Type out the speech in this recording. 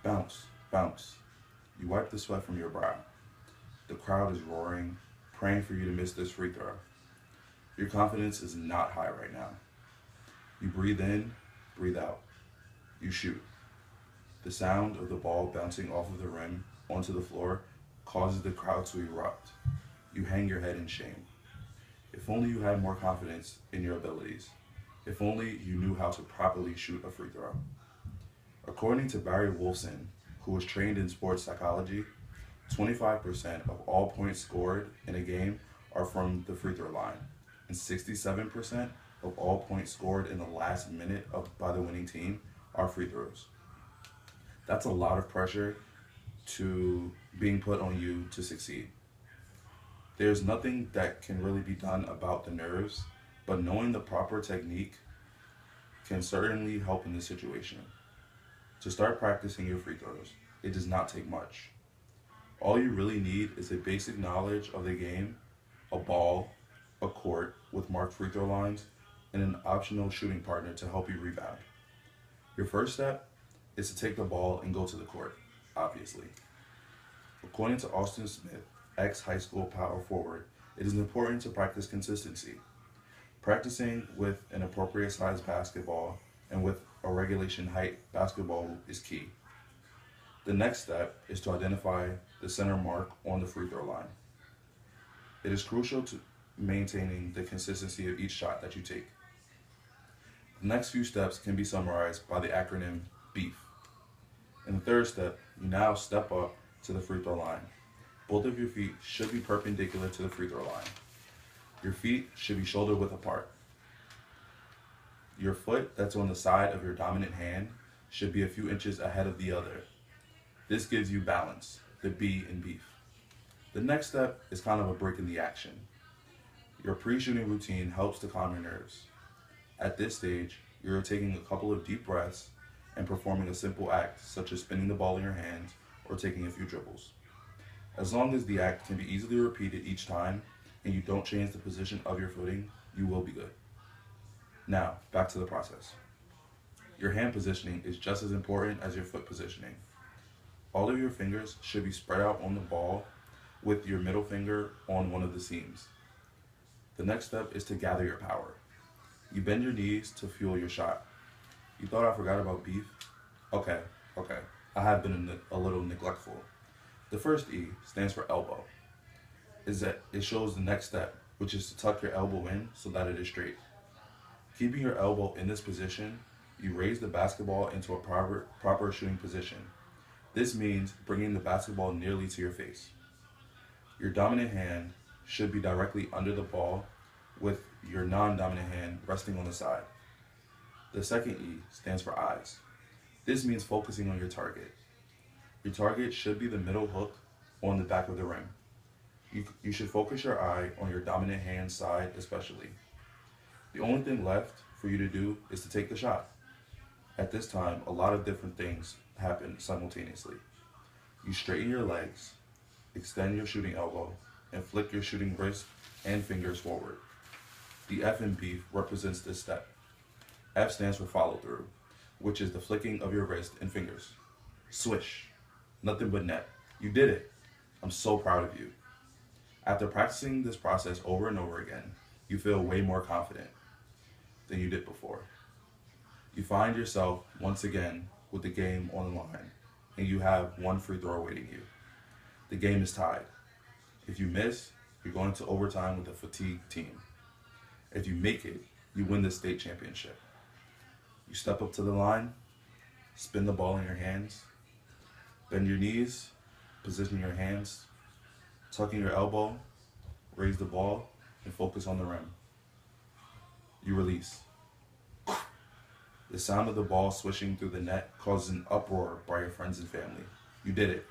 Bounce, bounce. You wipe the sweat from your brow. The crowd is roaring, praying for you to miss this free throw. Your confidence is not high right now. You breathe in, breathe out. You shoot. The sound of the ball bouncing off of the rim onto the floor causes the crowd to erupt. You hang your head in shame. If only you had more confidence in your abilities. If only you knew how to properly shoot a free throw. According to Barry Wolfson, who was trained in sports psychology, 25% of all points scored in a game are from the free throw line, and 67% of all points scored in the last minute by the winning team are free throws. That's a lot of pressure to being put on you to succeed. There's nothing that can really be done about the nerves, but knowing the proper technique can certainly help in this situation. To start practicing your free throws, it does not take much. All you really need is a basic knowledge of the game, a ball, a court with marked free throw lines, and an optional shooting partner to help you rebound. Your first step is to take the ball and go to the court, obviously. According to Austin Smith, ex-high school power forward, it is important to practice consistency. Practicing with an appropriate size basketball and with a regulation height basketball is key. The next step is to identify the center mark on the free throw line. It is crucial to maintaining the consistency of each shot that you take. The next few steps can be summarized by the acronym BEEF. In the third step, you now step up to the free throw line. Both of your feet should be perpendicular to the free throw line. Your feet should be shoulder width apart. Your foot that's on the side of your dominant hand should be a few inches ahead of the other. This gives you balance, the B in BEEF. The next step is kind of a break in the action. Your pre-shooting routine helps to calm your nerves. At this stage, you're taking a couple of deep breaths and performing a simple act such as spinning the ball in your hands or taking a few dribbles. As long as the act can be easily repeated each time and you don't change the position of your footing, you will be good. Now, back to the process. Your hand positioning is just as important as your foot positioning. All of your fingers should be spread out on the ball with your middle finger on one of the seams. The next step is to gather your power. You bend your knees to fuel your shot. You thought I forgot about BEEF? Okay, I have been a little neglectful. The first E stands for elbow. It shows the next step, which is to tuck your elbow in so that it is straight. Keeping your elbow in this position, you raise the basketball into a proper shooting position. This means bringing the basketball nearly to your face. Your dominant hand should be directly under the ball with your non-dominant hand resting on the side. The second E stands for eyes. This means focusing on your target. Your target should be the middle hook on the back of the rim. You should focus your eye on your dominant hand side especially. The only thing left for you to do is to take the shot. At this time, a lot of different things happen simultaneously. You straighten your legs, extend your shooting elbow, and flick your shooting wrist and fingers forward. The F in BEEF represents this step. F stands for follow through, which is the flicking of your wrist and fingers. Swish. Nothing but net. You did it. I'm so proud of you. After practicing this process over and over again, you feel way more confident than you did before. You find yourself once again with the game on the line, and you have one free throw awaiting you. The game is tied. If you miss, you're going to overtime with a fatigued team. If you make it, you win the state championship. You step up to the line, spin the ball in your hands, bend your knees, position your hands, tucking your elbow, raise the ball, and focus on the rim. You release. The sound of the ball swishing through the net causes an uproar by your friends and family. You did it.